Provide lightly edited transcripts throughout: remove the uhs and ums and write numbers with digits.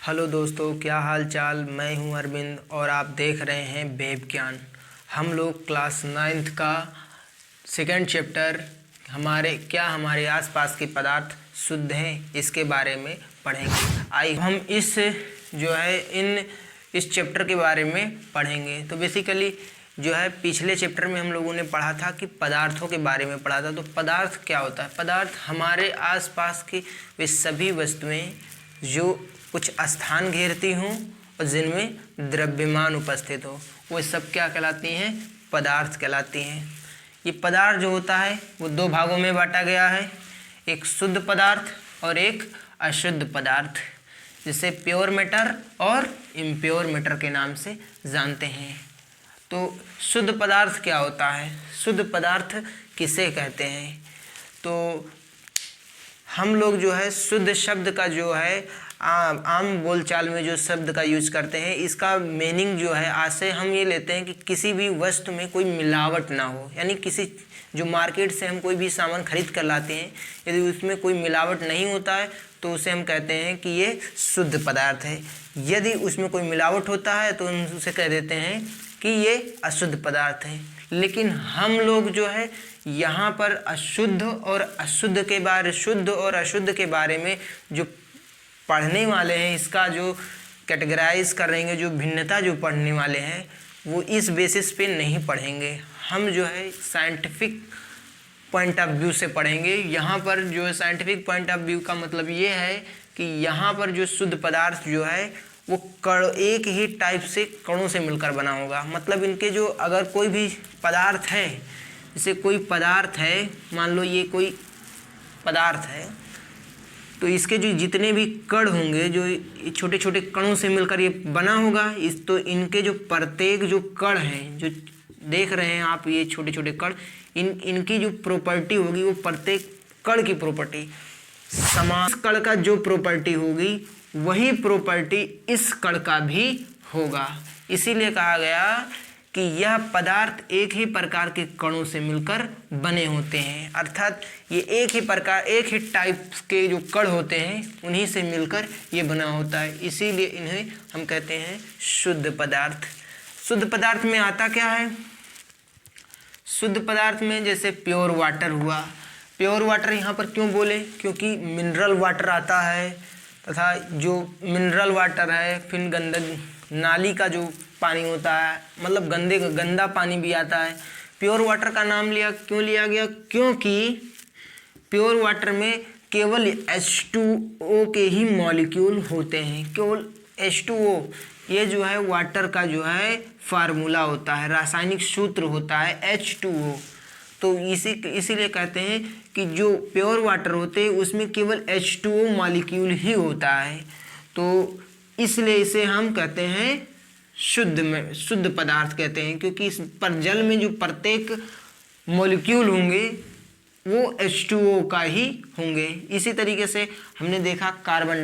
Hello दोस्तों, क्या हाल चाल। मैं हूं अरविंद और आप देख रहे हैं वेब ज्ञान। हम लोग क्लास 9th का सेकंड चैप्टर हमारे आसपास के पदार्थ शुद्ध हैं इसके बारे में पढ़ेंगे। आइए हम इस चैप्टर के बारे में पढ़ेंगे। तो बेसिकली पिछले चैप्टर में हम लोगों ने पढ़ा था कि पदार्थों के बारे में पढ़ा था। तो पदार्थ क्या होता है? पदार्थ हमारे आसपास की वे सभी वस्तुएं जो कुछ स्थान घेरती हों और जिनमें द्रव्यमान उपस्थित हो, वो सब क्या कहलाती हैं? पदार्थ कहलाती हैं। ये पदार्थ जो होता है वो दो भागों में बांटा गया है, एक शुद्ध पदार्थ और एक अशुद्ध पदार्थ, जिसे प्योर मैटर और इम्प्योर मैटर के नाम से जानते हैं। तो शुद्ध पदार्थ क्या होता है? शुद्ध पदार्थ किसे कहते हैं? तो हम लोग शुद्ध शब्द का आम बोलचाल में जो शब्द का यूज करते हैं, इसका मीनिंग आज से हम ये लेते हैं कि किसी भी वस्तु में कोई मिलावट ना हो। यानी किसी जो मार्केट से हम कोई भी सामान खरीद कर लाते हैं, यदि उसमें कोई मिलावट नहीं होता है तो उसे हम कहते हैं कि ये शुद्ध पदार्थ है। यदि उसमें कोई मिलावट होता है तो हम उसे कह देते हैं कि ये अशुद्ध पदार्थ है। लेकिन हम लोग यहाँ पर शुद्ध और अशुद्ध के बारे में जो पढ़ने वाले हैं, इसका जो कैटेगराइज करेंगे, जो भिन्नता जो पढ़ने वाले हैं, वो इस बेसिस पे नहीं पढ़ेंगे। हम साइंटिफिक पॉइंट ऑफ व्यू से पढ़ेंगे। यहाँ पर साइंटिफिक पॉइंट ऑफ व्यू का मतलब ये है कि यहाँ पर जो शुद्ध पदार्थ वो एक ही टाइप से कणों से मिलकर बना होगा। मतलब इनके अगर कोई भी पदार्थ है, जैसे कोई पदार्थ है, मान लो ये कोई पदार्थ है, तो इसके जो जितने भी कण होंगे, जो छोटे छोटे कणों से मिलकर ये बना होगा, तो इनके जो प्रत्येक जो कण हैं, जो देख रहे हैं आप, ये छोटे छोटे कण, इनकी जो प्रॉपर्टी होगी वो प्रत्येक कण की प्रॉपर्टी समान कण का जो प्रॉपर्टी होगी वही प्रॉपर्टी इस कण का भी होगा। इसीलिए कहा गया कि यह पदार्थ एक ही प्रकार के कणों से मिलकर बने होते हैं। अर्थात ये एक ही टाइप के जो कण होते हैं उन्हीं से मिलकर ये बना होता है। इसीलिए इन्हें हम कहते हैं शुद्ध पदार्थ। शुद्ध पदार्थ में आता क्या है? शुद्ध पदार्थ में जैसे प्योर वाटर हुआ। प्योर वाटर यहाँ पर क्यों बोले? क्योंकि मिनरल वाटर आता है, तथा जो मिनरल वाटर है, फिर नाली का जो पानी होता है, मतलब गंदा पानी भी आता है। प्योर वाटर का नाम क्यों लिया गया? क्योंकि प्योर वाटर में केवल H2O के ही मॉलिक्यूल होते हैं। केवल H2O, ये वाटर का फार्मूला होता है, रासायनिक सूत्र होता है H2O। तो इसीलिए कहते हैं कि जो प्योर वाटर होते हैं उसमें केवल H2O मॉलिक्यूल ही होता है। तो इसलिए इसे हम कहते हैं शुद्ध पदार्थ कहते हैं, क्योंकि इस पर जल में जो प्रत्येक मॉलिक्यूल होंगे वो H2O का ही होंगे। इसी तरीके से हमने देखा कार्बन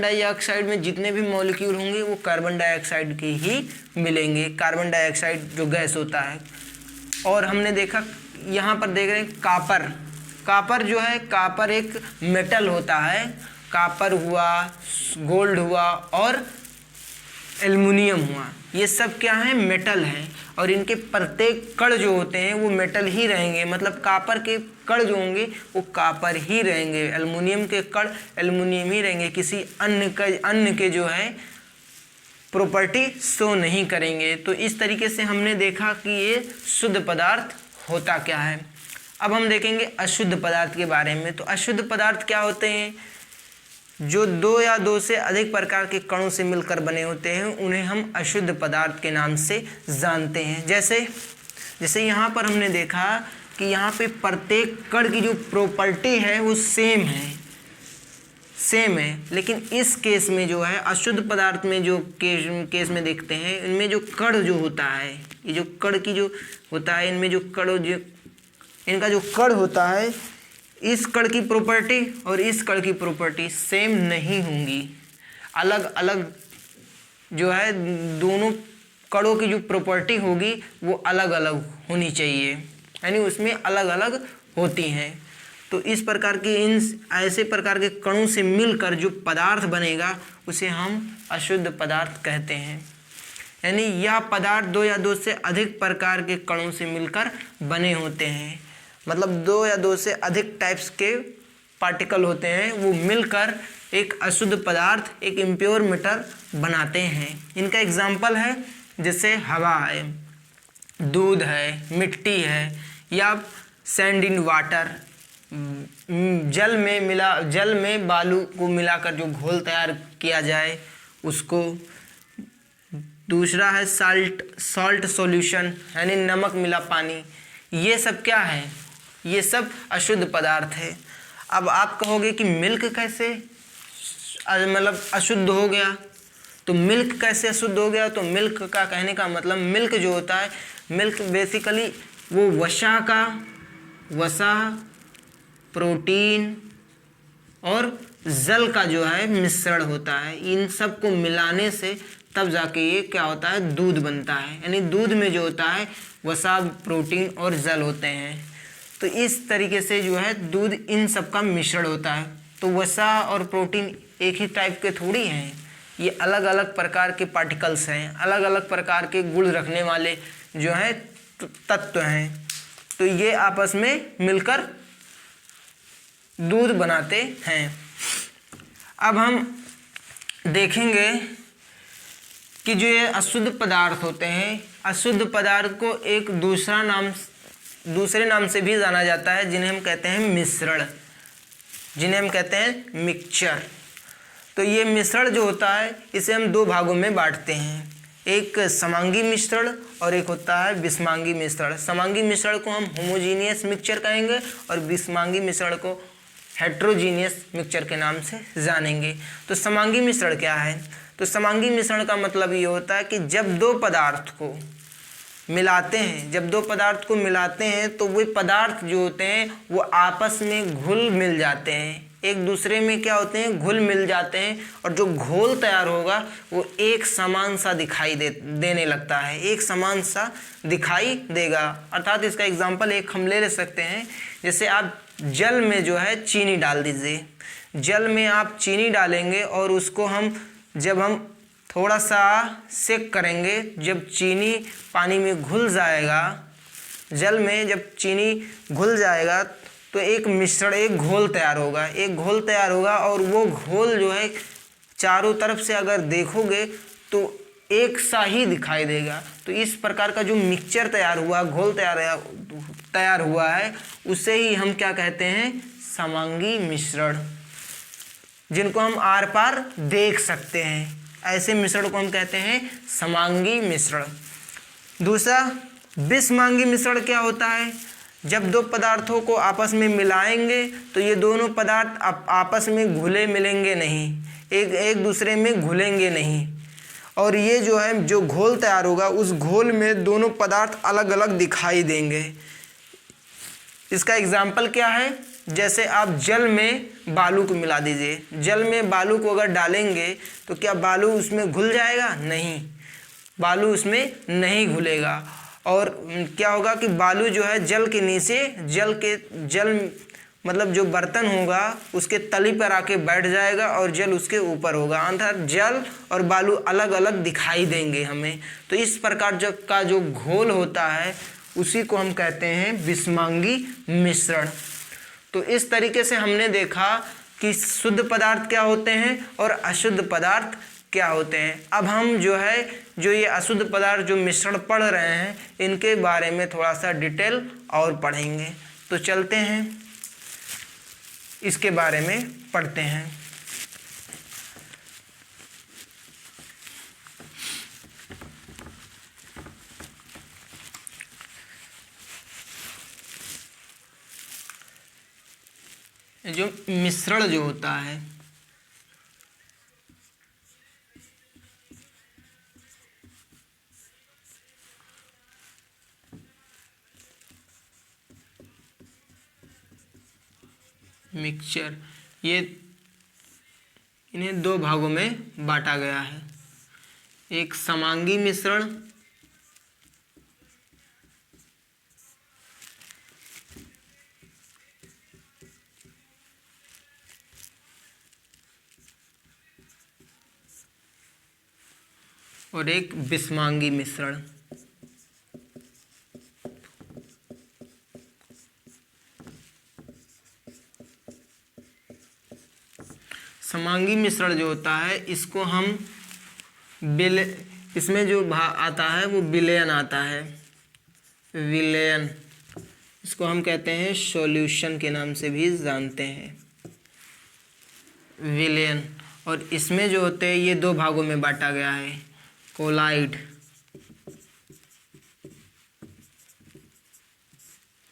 डाइऑक्साइड में जितने भी मॉलिक्यूल होंगे वो कार्बन डाइऑक्साइड के ही मिलेंगे। कार्बन डाइऑक्साइड जो गैस होता है। और हमने देखा, यहाँ पर देख रहे हैं कापर एक मेटल होता है। कापर हुआ, गोल्ड हुआ और एल्युमिनियम हुआ, ये सब क्या है? मेटल हैं। और इनके प्रत्येक कण जो होते हैं वो मेटल ही रहेंगे। मतलब कापर के कण जो होंगे वो कापर ही रहेंगे, एल्युमिनियम के कण एल्युमिनियम ही रहेंगे। किसी अन्य के प्रॉपर्टी शो नहीं करेंगे। तो इस तरीके से हमने देखा कि ये शुद्ध पदार्थ होता क्या है। अब हम देखेंगे अशुद्ध पदार्थ के बारे में। तो अशुद्ध पदार्थ क्या होते हैं? जो दो या दो से अधिक प्रकार के कणों से मिलकर बने होते हैं उन्हें हम अशुद्ध पदार्थ के नाम से जानते हैं। जैसे यहाँ पर हमने देखा कि यहाँ पे प्रत्येक कण की जो प्रॉपर्टी है वो सेम है। लेकिन इस केस में अशुद्ध पदार्थ में जो केस में देखते हैं, इनमें जो कण जो होता है, ये जो कण की जो होता है, इनमें इनका जो कण होता है, इस कण की प्रॉपर्टी और इस कण की प्रॉपर्टी सेम नहीं होंगी। अलग अलग दोनों कणों की जो प्रॉपर्टी होगी वो अलग अलग होनी चाहिए, यानी उसमें अलग अलग होती हैं। तो इस प्रकार के इन ऐसे प्रकार के कणों से मिलकर जो पदार्थ बनेगा उसे हम अशुद्ध पदार्थ कहते हैं। यानी यह पदार्थ दो या दो से अधिक प्रकार के कणों से मिलकर बने होते हैं, मतलब दो या दो से अधिक टाइप्स के पार्टिकल होते हैं, वो मिलकर एक अशुद्ध पदार्थ, एक इम्प्योर मैटर बनाते हैं। इनका एग्जाम्पल है जैसे हवा है, दूध है, मिट्टी है, या सैंड इन वाटर, जल में बालू को मिलाकर जो घोल तैयार किया जाए उसको। दूसरा है सॉल्ट सॉल्यूशन, यानी नमक मिला पानी। ये सब क्या है? ये सब अशुद्ध पदार्थ है। अब आप कहोगे कि मिल्क कैसे मतलब अशुद्ध हो गया, तो मिल्क कैसे अशुद्ध हो गया? तो मिल्क का कहने का मतलब, मिल्क जो होता है, मिल्क बेसिकली वो वसा, प्रोटीन और जल का जो है मिश्रण होता है। इन सब को मिलाने से तब जाके ये क्या होता है? दूध बनता है। यानी दूध में जो होता है वसा, प्रोटीन और जल होते हैं। तो इस तरीके से जो है दूध इन सब का मिश्रण होता है। तो वसा और प्रोटीन एक ही टाइप के थोड़ी हैं, ये अलग अलग प्रकार के पार्टिकल्स हैं, अलग अलग प्रकार के गुण रखने वाले जो हैं तत्व हैं। तो ये आपस में मिलकर दूध बनाते हैं। अब हम देखेंगे कि जो ये अशुद्ध पदार्थ होते हैं, अशुद्ध पदार्थ को एक दूसरे नाम से भी जाना जाता है, जिन्हें हम कहते हैं मिश्रण, जिन्हें हम कहते हैं मिक्सचर। तो ये मिश्रण जो होता है इसे हम दो भागों में बांटते हैं, एक समांगी मिश्रण और एक होता है विषमांगी मिश्रण। समांगी मिश्रण को हम होमोजीनियस मिक्सचर कहेंगे और विषमांगी मिश्रण को हेट्रोजीनियस मिक्सचर के नाम से जानेंगे। तो समांगी मिश्रण क्या है? तो समांगी मिश्रण का मतलब ये होता है कि जब दो पदार्थ को मिलाते हैं, तो वो पदार्थ जो होते हैं वो आपस में घुल मिल जाते हैं, एक दूसरे में क्या होते हैं? घुल मिल जाते हैं, और जो घोल तैयार होगा वो एक समान सा दिखाई देने लगता है, एक समान सा दिखाई देगा। अर्थात इसका एग्जाम्पल एक हम ले सकते हैं, जैसे आप जल में जो है चीनी डाल दीजिए। जल में आप चीनी डालेंगे और उसको जब हम थोड़ा सा सेक करेंगे, जब चीनी पानी में घुल जाएगा, जल में जब चीनी घुल जाएगा तो एक मिश्रण, एक घोल तैयार होगा, और वो घोल जो है चारों तरफ से अगर देखोगे तो एक सा ही दिखाई देगा। तो इस प्रकार का जो मिक्सचर तैयार हुआ, घोल तैयार हुआ है, उसे ही हम क्या कहते हैं? समांगी मिश्रण, जिनको हम आर पार देख सकते हैं, ऐसे मिश्रण को हम कहते हैं समांगी मिश्रण। दूसरा विषमांगी मिश्रण क्या होता है? जब दो पदार्थों को आपस में मिलाएंगे तो ये दोनों पदार्थ आपस में घुले मिलेंगे नहीं, एक दूसरे में घुलेंगे नहीं, और ये जो है जो घोल तैयार होगा उस घोल में दोनों पदार्थ अलग अलग दिखाई देंगे। इसका एग्जाम्पल क्या है? जैसे आप जल में बालू को मिला दीजिए, जल में बालू को अगर डालेंगे तो क्या बालू उसमें घुल जाएगा? नहीं, बालू उसमें नहीं घुलेगा। और क्या होगा कि बालू जो है जल के नीचे, जल मतलब जो बर्तन होगा उसके तली पर आके बैठ जाएगा और जल उसके ऊपर होगा, अर्थात जल और बालू अलग अलग दिखाई देंगे हमें। तो इस प्रकार का जो घोल होता है उसी को हम कहते हैं विषमांगी मिश्रण। तो इस तरीके से हमने देखा कि शुद्ध पदार्थ क्या होते हैं और अशुद्ध पदार्थ क्या होते हैं। अब हम जो ये अशुद्ध पदार्थ जो मिश्रण पढ़ रहे हैं इनके बारे में थोड़ा सा डिटेल और पढ़ेंगे। तो चलते हैं इसके बारे में पढ़ते हैं। जो मिश्रण जो होता है, मिक्सचर, ये इन्हें दो भागों में बांटा गया है, एक समांगी मिश्रण और एक बिस्मांगी मिश्रण। समांगी मिश्रण जो होता है इसको हम इसमें जो आता है वो विलयन आता है, विलयन। इसको हम कहते हैं सॉल्यूशन के नाम से भी जानते हैं, विलयन। और इसमें जो होते हैं ये दो भागों में बांटा गया है, कोलाइड,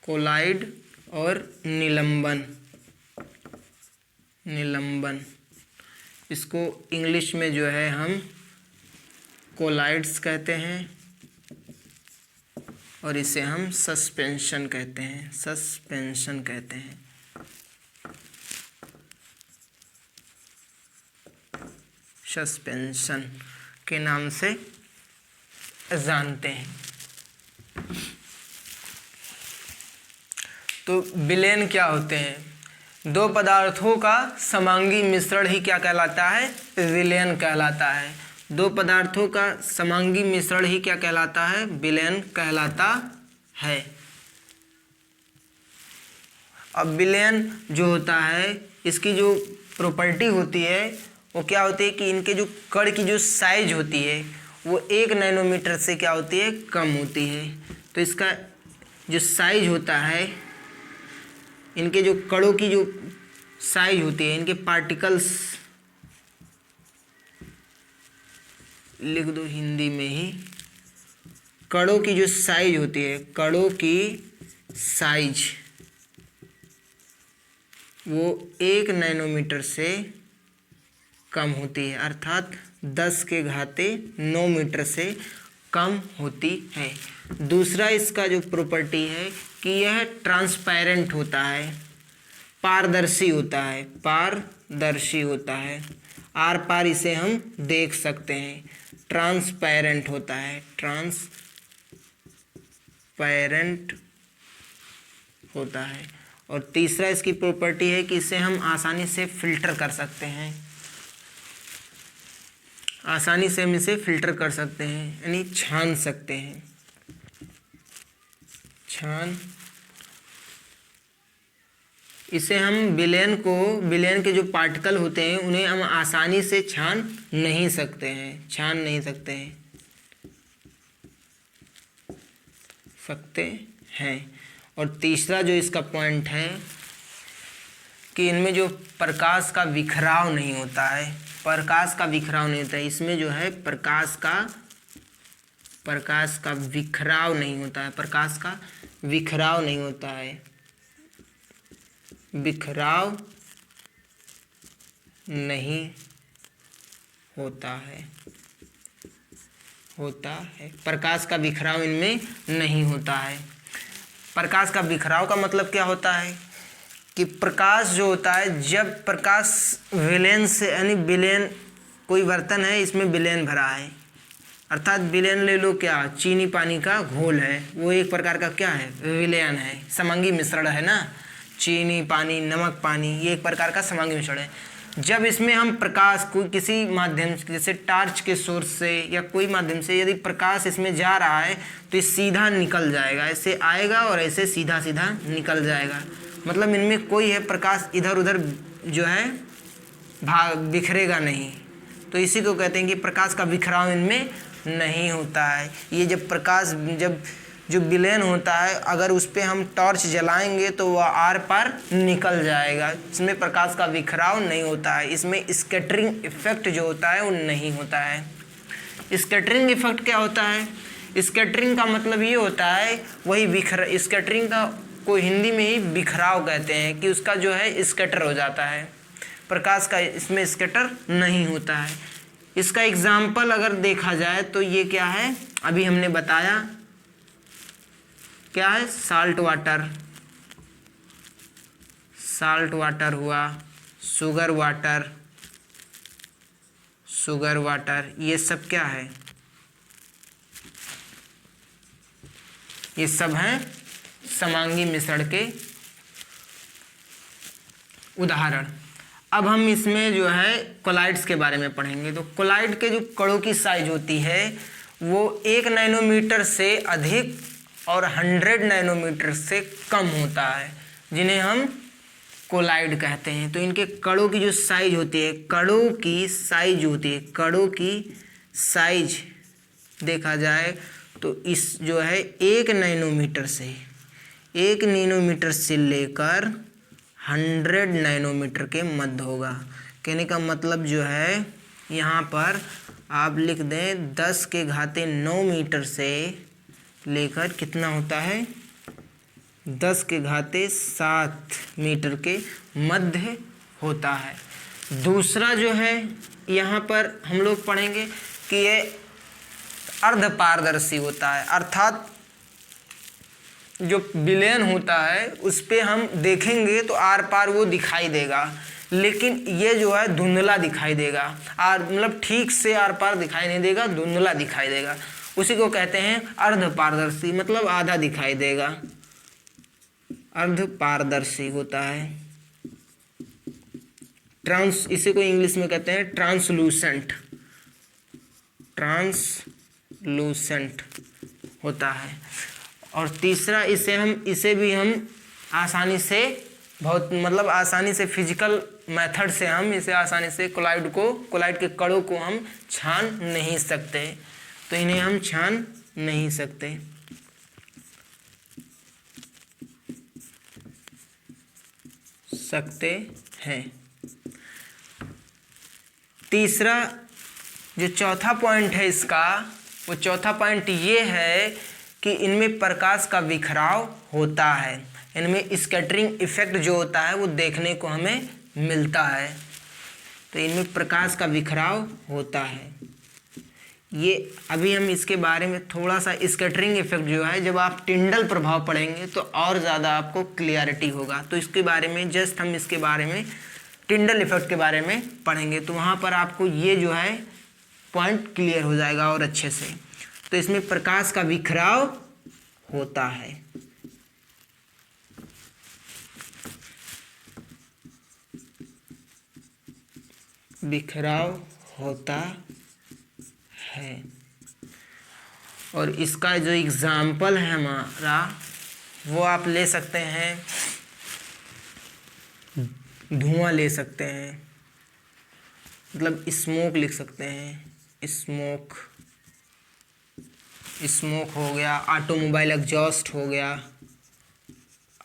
कोलाइड और निलंबन, निलंबन। इसको इंग्लिश में जो है हम कोलाइड्स कहते हैं और इसे हम सस्पेंशन कहते हैं, सस्पेंशन कहते हैं। सस्पेंशन के नाम से जानते हैं। तो विलयन क्या होते हैं? दो पदार्थों का समांगी मिश्रण ही क्या कहलाता है? विलयन कहलाता है। दो पदार्थों का समांगी मिश्रण ही क्या कहलाता है? विलयन कहलाता है। अब विलयन जो होता है इसकी जो प्रॉपर्टी होती है वो क्या होती है कि इनके जो कण की जो साइज होती है वो 1 नैनोमीटर से क्या होती है? कम होती है। तो इसका जो साइज होता है, इनके जो कणों की जो साइज होती है, इनके पार्टिकल्स लिख दो हिंदी में ही, कणों की जो साइज होती है, कणों की साइज वो 1 नैनोमीटर से कम होती है, अर्थात 10⁹ मीटर से कम होती है। दूसरा इसका जो प्रॉपर्टी है कि यह ट्रांसपेरेंट होता है, पारदर्शी होता है, पारदर्शी होता है, आर पार इसे हम देख सकते हैं। ट्रांसपेरेंट होता है, ट्रांसपेरेंट होता है। और तीसरा इसकी प्रॉपर्टी है कि इसे हम आसानी से फिल्टर कर सकते हैं, आसानी से हम इसे फिल्टर कर सकते हैं, यानी छान सकते हैं, छान। इसे हम विलयन के जो पार्टिकल होते हैं उन्हें हम आसानी से छान नहीं सकते हैं, छान नहीं सकते हैं। और तीसरा जो इसका पॉइंट है कि इनमें जो प्रकाश का बिखराव नहीं होता है, प्रकाश का बिखराव नहीं होता है। इसमें जो है प्रकाश का बिखराव नहीं होता है, प्रकाश का बिखराव नहीं होता है, बिखराव नहीं होता है, प्रकाश का बिखराव इनमें नहीं होता है। प्रकाश का बिखराव का मतलब क्या होता है कि प्रकाश जो होता है, जब प्रकाश विलयन से, यानी विलयन कोई बर्तन है इसमें विलयन भरा है, अर्थात विलयन ले लो, क्या चीनी पानी का घोल है, वो एक प्रकार का क्या है? विलयन है, समांगी मिश्रण है ना। चीनी पानी, नमक पानी, ये एक प्रकार का समांगी मिश्रण है। जब इसमें हम प्रकाश को किसी माध्यम जैसे टार्च के सोर्स से या कोई माध्यम से यदि प्रकाश इसमें जा रहा है तो ये सीधा निकल जाएगा, ऐसे आएगा और ऐसे सीधा सीधा निकल जाएगा, मतलब इनमें कोई है प्रकाश इधर उधर जो है बिखरेगा नहीं। तो इसी को कहते हैं कि प्रकाश का बिखराव इनमें नहीं होता है। ये जब जो विलयन होता है अगर उस पर हम टॉर्च जलाएंगे तो वह आर पार निकल जाएगा, इसमें प्रकाश का बिखराव नहीं होता है, इसमें स्कैटरिंग इफेक्ट जो होता है वो नहीं होता है। स्कैटरिंग इफेक्ट क्या होता है? स्कैटरिंग का मतलब ये होता है वही स्कैटरिंग का को हिंदी में ही बिखराव कहते हैं कि उसका जो है स्कैटर हो जाता है, प्रकाश का इसमें स्कैटर नहीं होता है। इसका एग्जाम्पल अगर देखा जाए तो ये क्या है, अभी हमने बताया क्या है, साल्ट वाटर हुआ, शुगर वाटर, ये सब क्या है? ये सब हैं समांगी मिश्रण के उदाहरण। अब हम इसमें जो है कोलाइड्स के बारे में पढ़ेंगे। तो कोलाइड के जो कणों की साइज होती है वो 1 नैनोमीटर से अधिक और 100 नैनोमीटर से कम होता है, जिन्हें हम कोलाइड कहते हैं। तो इनके कणों की जो साइज होती है, कणों की साइज होती है, कणों की साइज देखा जाए तो इस जो है 1 नैनोमीटर से लेकर 100 नैनोमीटर के मध्य होगा। कहने का मतलब जो है यहाँ पर आप लिख दें 10⁻9 मीटर से लेकर कितना होता है 10�7 मीटर के मध्य होता है। दूसरा जो है यहाँ पर हम लोग पढ़ेंगे कि ये अर्धपारदर्शी होता है, अर्थात जो विलयन होता है उस पे हम देखेंगे तो आर पार वो दिखाई देगा, लेकिन ये जो है धुंधला दिखाई देगा। मतलब ठीक से आर पार दिखाई नहीं देगा, धुंधला दिखाई देगा। उसी को कहते हैं अर्धपारदर्शी, मतलब आधा दिखाई देगा, अर्धपारदर्शी होता है। इसे को इंग्लिश में कहते हैं ट्रांसलूसेंट होता है। और तीसरा इसे भी हम आसानी से आसानी से फिजिकल मेथड से हम इसे आसानी से कोलाइड के कणों को हम छान नहीं सकते। तो इन्हें हम छान नहीं सकते। हैं। तीसरा जो चौथा पॉइंट है इसका, वो चौथा पॉइंट ये है कि इनमें प्रकाश का बिखराव होता है। इनमें स्कैटरिंग इफेक्ट जो होता है वो देखने को हमें मिलता है। तो इनमें प्रकाश का बिखराव होता है। ये अभी हम इसके बारे में थोड़ा सा स्कैटरिंग इफेक्ट जो है, जब आप टिंडल प्रभाव पढ़ेंगे तो और ज़्यादा आपको क्लियरिटी होगा। तो इसके बारे में हम इसके बारे में टिंडल इफेक्ट के बारे में पढ़ेंगे, तो वहाँ पर आपको ये जो है पॉइंट क्लियर हो जाएगा और अच्छे से। तो इसमें प्रकाश का बिखराव होता है। बिखराव होता है। और इसका जो एग्जाम्पल है हमारा, वो आप ले सकते हैं, धुआं ले सकते हैं, मतलब स्मोक लिख सकते हैं। स्मोक हो गया, ऑटोमोबाइल एग्जॉस्ट हो गया,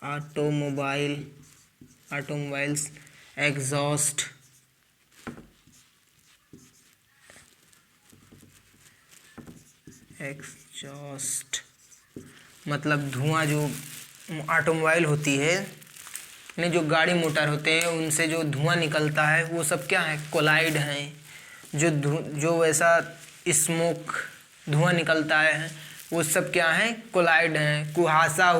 ऑटोमोबाइल्स एग्जॉस्ट, मतलब धुआं जो ऑटोमोबाइल होती है, ने जो गाड़ी मोटर होते हैं उनसे जो धुआं निकलता है वो सब क्या है, कोलाइड हैं। जो वैसा स्मोक धुआं निकलता है वो सब क्या है, कोलाइड हैं। कुहासा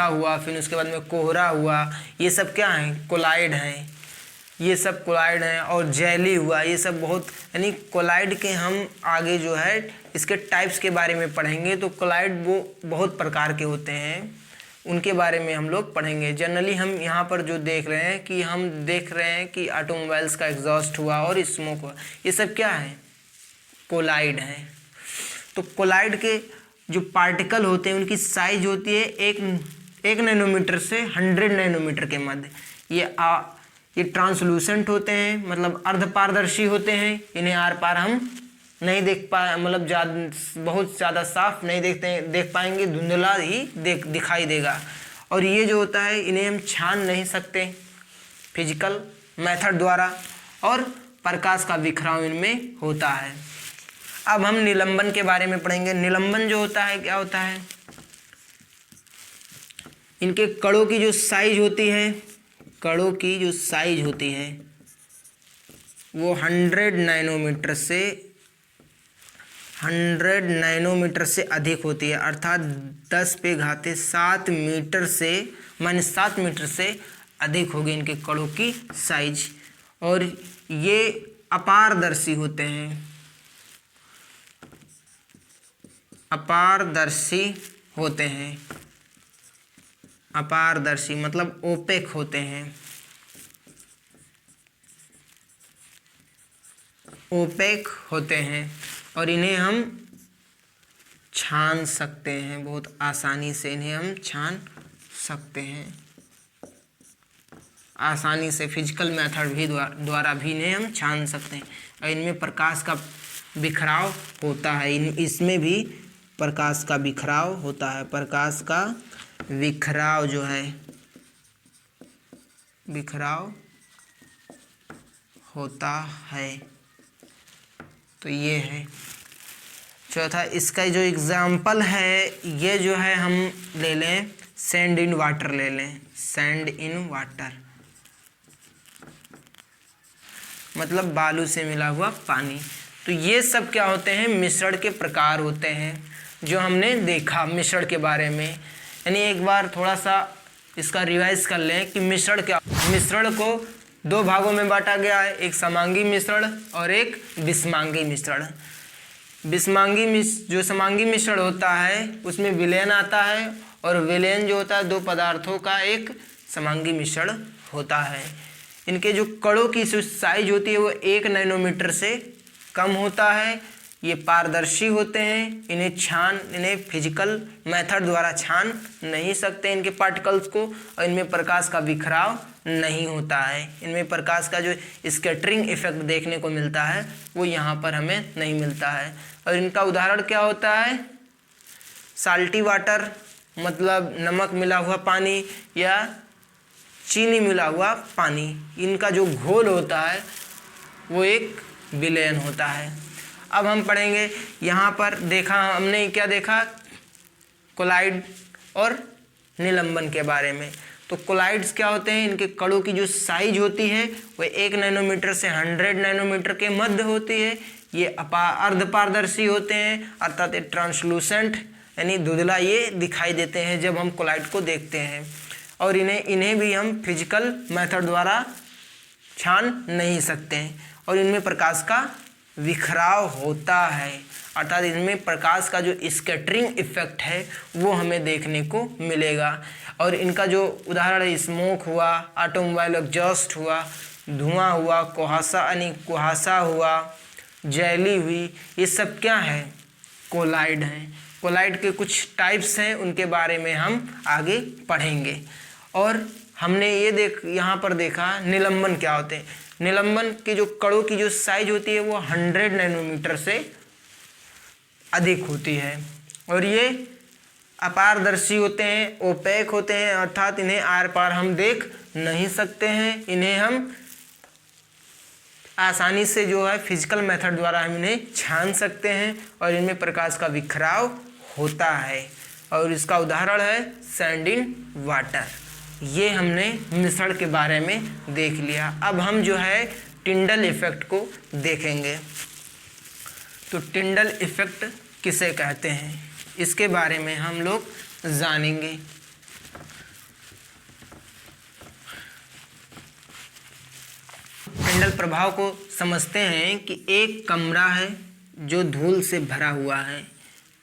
हुआ, फिर उसके बाद में कोहरा हुआ, ये सब क्या हैं, कोलाइड हैं। ये सब कोलाइड हैं। और जेली हुआ, ये सब यानी कोलाइड के हम आगे जो है इसके टाइप्स के बारे में पढ़ेंगे। तो कोलाइड वो बहुत प्रकार के होते हैं, उनके बारे में हम लोग पढ़ेंगे। जनरली हम यहाँ पर जो देख रहे हैं कि ऑटोमोबाइल्स का एग्जॉस्ट हुआ और स्मोक हुआ, ये सब क्या है, कोलाइड हैं। तो कोलाइड के जो पार्टिकल होते हैं उनकी साइज होती है 1 नैनोमीटर से 100 नैनोमीटर के मध्य। ये ट्रांसलूसेंट होते हैं, मतलब अर्धपारदर्शी होते हैं। इन्हें आर पार हम नहीं मतलब बहुत ज़्यादा साफ नहीं देख पाएंगे, धुंधला ही दिखाई देगा। और ये जो होता है इन्हें हम छान नहीं सकते फिजिकल मेथड द्वारा, और प्रकाश का बिखराव इनमें होता है। अब हम निलंबन के बारे में पढ़ेंगे। निलंबन जो होता है, क्या होता है, इनके कणों की जो साइज होती है वो 100 नैनोमीटर से अधिक होती है, अर्थात 10⁻7 मीटर से -7 मीटर से अधिक होगी इनके कणों की साइज। और ये अपारदर्शी होते हैं, अपारदर्शी मतलब ओपेक होते हैं। ओपेक होते हैं और इन्हें हम छान सकते हैं, बहुत आसानी से इन्हें हम छान सकते हैं, आसानी से फिजिकल मेथड भी द्वारा भी इन्हें हम छान सकते हैं। और इनमें प्रकाश का बिखराव होता है, इसमें भी प्रकाश का बिखराव होता है, प्रकाश का बिखराव जो है बिखराव होता है। तो ये है चौथा। इसका जो एग्जाम्पल है ये जो है हम ले लें सैंड इन वाटर, ले लें सैंड इन वाटर, मतलब बालू से मिला हुआ पानी। तो ये सब क्या होते हैं, मिश्रण के प्रकार होते हैं जो हमने देखा मिश्रण के बारे में। यानी एक बार थोड़ा सा इसका रिवाइज कर लें कि मिश्रण क्या, मिश्रण को दो भागों में बांटा गया है, एक समांगी मिश्रण और एक विषमांगी मिश्रण। जो समांगी मिश्रण होता है उसमें विलयन आता है और विलयन जो होता है दो पदार्थों का एक समांगी मिश्रण होता है। इनके जो कणों की साइज होती है वो 1 नैनोमीटर से कम होता है। ये पारदर्शी होते हैं, इन्हें फिजिकल मेथड द्वारा छान नहीं सकते इनके पार्टिकल्स को, और इनमें प्रकाश का बिखराव नहीं होता है। इनमें प्रकाश का जो स्कैटरिंग इफेक्ट देखने को मिलता है वो यहाँ पर हमें नहीं मिलता है। और इनका उदाहरण क्या होता है, साल्टी वाटर मतलब नमक मिला हुआ पानी या चीनी मिला हुआ पानी, इनका जो घोल होता है वो एक विलयन होता है। अब हम पढ़ेंगे, यहाँ पर देखा हमने क्या देखा, कोलाइड और निलंबन के बारे में। तो कोलाइड्स क्या होते हैं, इनके कणों की जो साइज होती है वो 1 नैनोमीटर से 100 नैनोमीटर के मध्य होती है। ये अर्धपारदर्शी होते हैं, अर्थात ये ट्रांसलूसेंट यानी धुंधला ये दिखाई देते हैं जब हम कोलाइड को देखते हैं। और इन्हें भी हम फिजिकल मेथड द्वारा छान नहीं सकते हैं। और इनमें प्रकाश का विखराव होता है, अर्थात इनमें प्रकाश का जो स्कैटरिंग इफेक्ट है वो हमें देखने को मिलेगा। और इनका जो उदाहरण है, स्मोक हुआ, ऑटोमोबाइल एग्जॉस्ट हुआ, धुआं हुआ, कुहासा हुआ, जैली हुई, ये सब क्या है, कोलाइड हैं। कोलाइड के कुछ टाइप्स हैं, उनके बारे में हम आगे पढ़ेंगे। और हमने यहाँ पर देखा निलंबन क्या होते हैं। निलंबन के जो कणों की जो साइज होती है वो 100 नैनोमीटर से अधिक होती है और ये अपारदर्शी होते हैं, ओपेक होते हैं, अर्थात इन्हें आर पार हम देख नहीं सकते हैं। इन्हें हम आसानी से जो है फिजिकल मेथड द्वारा हम इन्हें छान सकते हैं और इनमें प्रकाश का बिखराव होता है। और इसका उदाहरण है सैंड इन वाटर। ये हमने मिश्रण के बारे में देख लिया। अब हम जो है टिंडल इफेक्ट को देखेंगे। तो टिंडल इफेक्ट किसे कहते हैं, इसके बारे में हम लोग जानेंगे। टिंडल प्रभाव को समझते हैं कि एक कमरा है जो धूल से भरा हुआ है।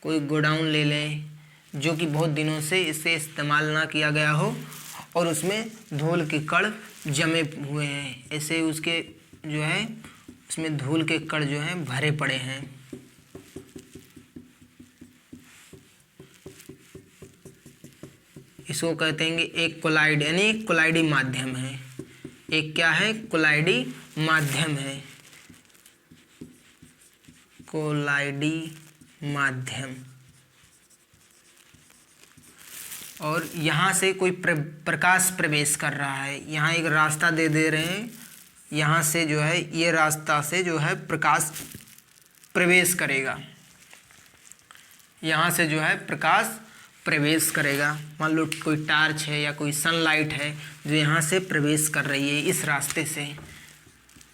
कोई गोडाउन ले लें जो कि बहुत दिनों से इसे इस्तेमाल ना किया गया हो और उसमें धूल के कण जमे हुए हैं, ऐसे उसके जो है उसमें धूल के कण जो हैं भरे पड़े हैं। इसको कहते हैं कि एक कोलाइड यानी कोलाइडी माध्यम है। एक क्या है, कोलाइडी माध्यम है, कोलाइडी माध्यम। और यहाँ से कोई प्रकाश प्रवेश कर रहा है, यहाँ एक रास्ता दे रहे हैं, यहाँ से जो है ये रास्ता से जो है प्रकाश प्रवेश करेगा, यहाँ से जो है प्रकाश प्रवेश करेगा। मान लो कोई टार्च है या कोई सनलाइट है जो यहाँ से प्रवेश कर रही है इस रास्ते से,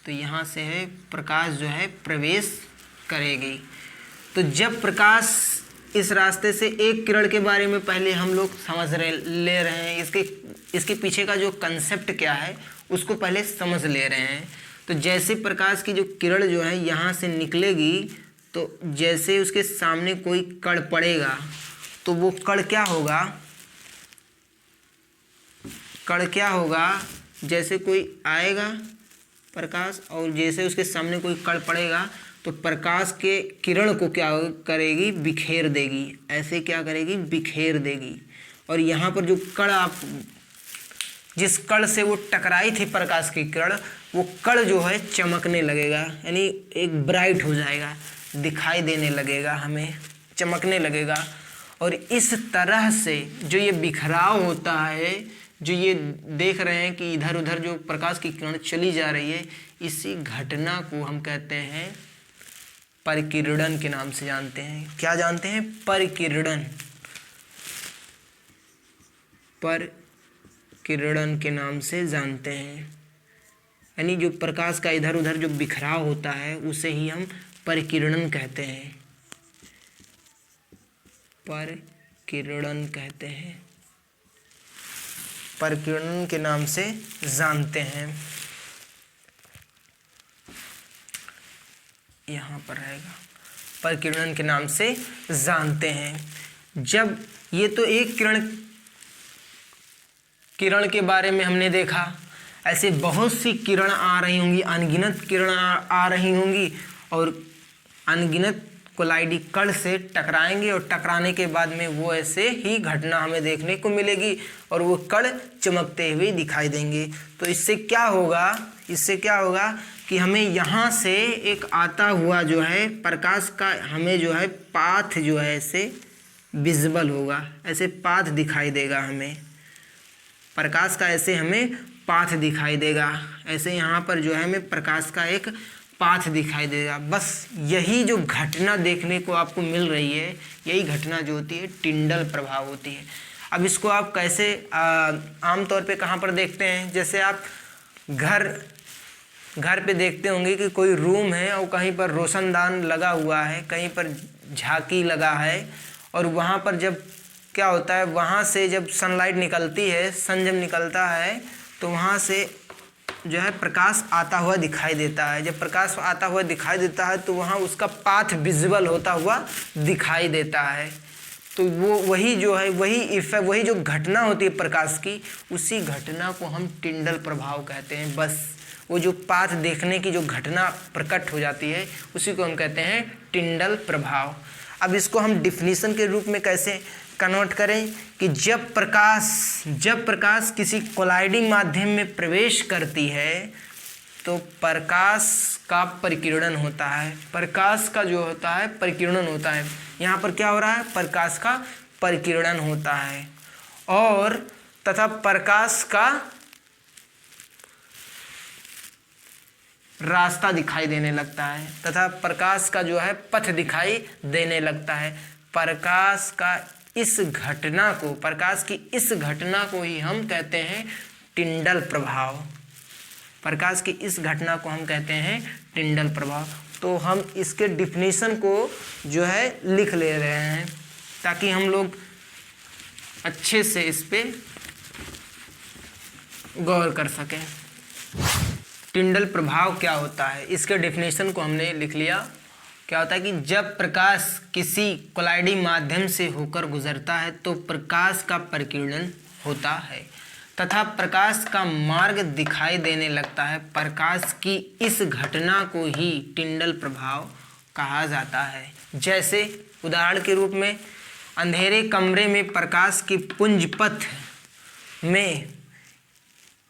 तो यहाँ से है प्रकाश जो है प्रवेश करेगी। तो जब प्रकाश इस रास्ते से एक किरण के बारे में पहले हम लोग ले रहे हैं, इसके पीछे का जो कंसेप्ट क्या है उसको पहले समझ ले रहे हैं। तो जैसे प्रकाश की जो किरण जो है यहाँ से निकलेगी, तो जैसे उसके सामने कोई कण पड़ेगा तो वो कण क्या होगा, जैसे कोई आएगा प्रकाश, और जैसे उसके सामने कोई कण पड़ेगा तो प्रकाश के किरण को क्या करेगी, बिखेर देगी। ऐसे क्या करेगी, बिखेर देगी। और यहाँ पर जो कण आप जिस कण से वो टकराई थी प्रकाश की किरण, वो कण जो है चमकने लगेगा, यानी एक ब्राइट हो जाएगा, दिखाई देने लगेगा, हमें चमकने लगेगा। और इस तरह से जो ये बिखराव होता है, जो ये देख रहे हैं कि इधर उधर जो प्रकाश की किरण चली जा रही है, इसी घटना को हम कहते हैं परिकिरणन के नाम से जानते हैं। क्या जानते हैं, परिकिरणन, परिकिरणन के नाम से जानते हैं। यानी जो प्रकाश का इधर उधर जो बिखराव होता है उसे ही हम परिकिरणन कहते हैं, परिकिरणन कहते हैं, परिकिरणन के नाम से जानते हैं। यहाँ पर रहेगा, परिकिरणन के नाम से जानते हैं। जब ये तो एक किरण के बारे में हमने देखा, ऐसे बहुत सी किरण आ रही होंगी, अनगिनत किरण आ रही होंगी, और अनगिनत कोलाइडी कण से टकराएंगे, और टकराने के बाद में वो ऐसे ही घटना हमें देखने को मिलेगी, और वो कण चमकते हुए दिखाई देंगे। तो इससे क्या होगा, इससे क्या होगा कि हमें यहाँ से एक आता हुआ जो है प्रकाश का, हमें जो है पाथ जो है ऐसे विजिबल होगा, ऐसे पाथ दिखाई देगा, हमें प्रकाश का ऐसे हमें पाथ दिखाई देगा, ऐसे यहाँ पर जो है हमें प्रकाश का एक पाथ दिखाई देगा। बस यही जो घटना देखने को आपको मिल रही है, यही घटना जो होती है टिंडल प्रभाव होती है। अब इसको आप कैसे आमतौर पे कहाँ पर देखते हैं, जैसे आप घर पे देखते होंगे कि कोई रूम है और कहीं पर रोशनदान लगा हुआ है, कहीं पर झांकी लगा है, और वहाँ पर जब क्या होता है, वहाँ से जब सनलाइट निकलती है, सन जब निकलता है तो वहाँ से जो है प्रकाश आता हुआ दिखाई देता है। जब प्रकाश आता हुआ दिखाई देता है तो वहाँ उसका पाथ विजिबल होता हुआ दिखाई देता है। तो वो वही जो है, वही इफेक्ट, वही जो घटना होती है प्रकाश की, उसी घटना को हम टिंडल प्रभाव कहते हैं। बस वो जो पाथ देखने की जो घटना प्रकट हो जाती है, उसी को हम कहते हैं टिंडल प्रभाव। अब इसको हम डिफिनीशन के रूप में कैसे कन्वर्ट करें कि जब प्रकाश किसी कोलाइडिंग माध्यम में प्रवेश करती है तो प्रकाश का परिकिरणन होता है, प्रकाश का जो होता है परिकिरणन होता है। यहाँ पर क्या हो रहा है, प्रकाश का परिकिरणन होता है, और तथा प्रकाश का रास्ता दिखाई देने लगता है, तथा प्रकाश का जो है पथ दिखाई देने लगता है। प्रकाश का इस घटना को, प्रकाश की इस घटना को ही हम कहते हैं टिंडल प्रभाव। प्रकाश की इस घटना को हम कहते हैं टिंडल प्रभाव। तो हम इसके डिफिनीशन को जो है लिख ले रहे हैं ताकि हम लोग अच्छे से इस पे गौर कर सकें। टिंडल प्रभाव क्या होता है, इसके डेफिनेशन को हमने लिख लिया। क्या होता है कि जब प्रकाश किसी कोलाइडिंग माध्यम से होकर गुजरता है तो प्रकाश का परिकिरणन होता है तथा प्रकाश का मार्ग दिखाई देने लगता है। प्रकाश की इस घटना को ही टिंडल प्रभाव कहा जाता है। जैसे उदाहरण के रूप में अंधेरे कमरे में प्रकाश की पुंजपथ में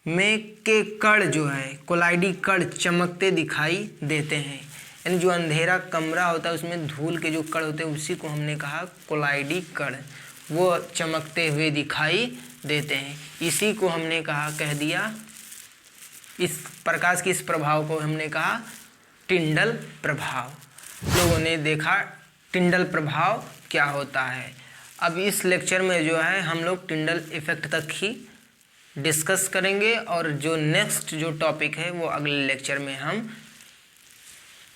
के कण जो है कोलाइडी कण चमकते दिखाई देते हैं। यानी जो अंधेरा कमरा होता है उसमें धूल के जो कण होते हैं उसी को हमने कहा कोलाइडी कण, वो चमकते हुए दिखाई देते हैं। इसी को हमने कह दिया, इस प्रकाश के इस प्रभाव को हमने कहा टिंडल प्रभाव। लोगों ने देखा टिंडल प्रभाव क्या होता है। अब इस लेक्चर में जो है हम लोग टिंडल इफेक्ट तक ही डिस्कस करेंगे, और जो नेक्स्ट जो टॉपिक है वो अगले लेक्चर में हम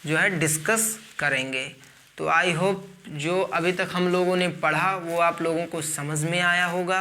जो है डिस्कस करेंगे। तो आई होप जो अभी तक हम लोगों ने पढ़ा वो आप लोगों को समझ में आया होगा।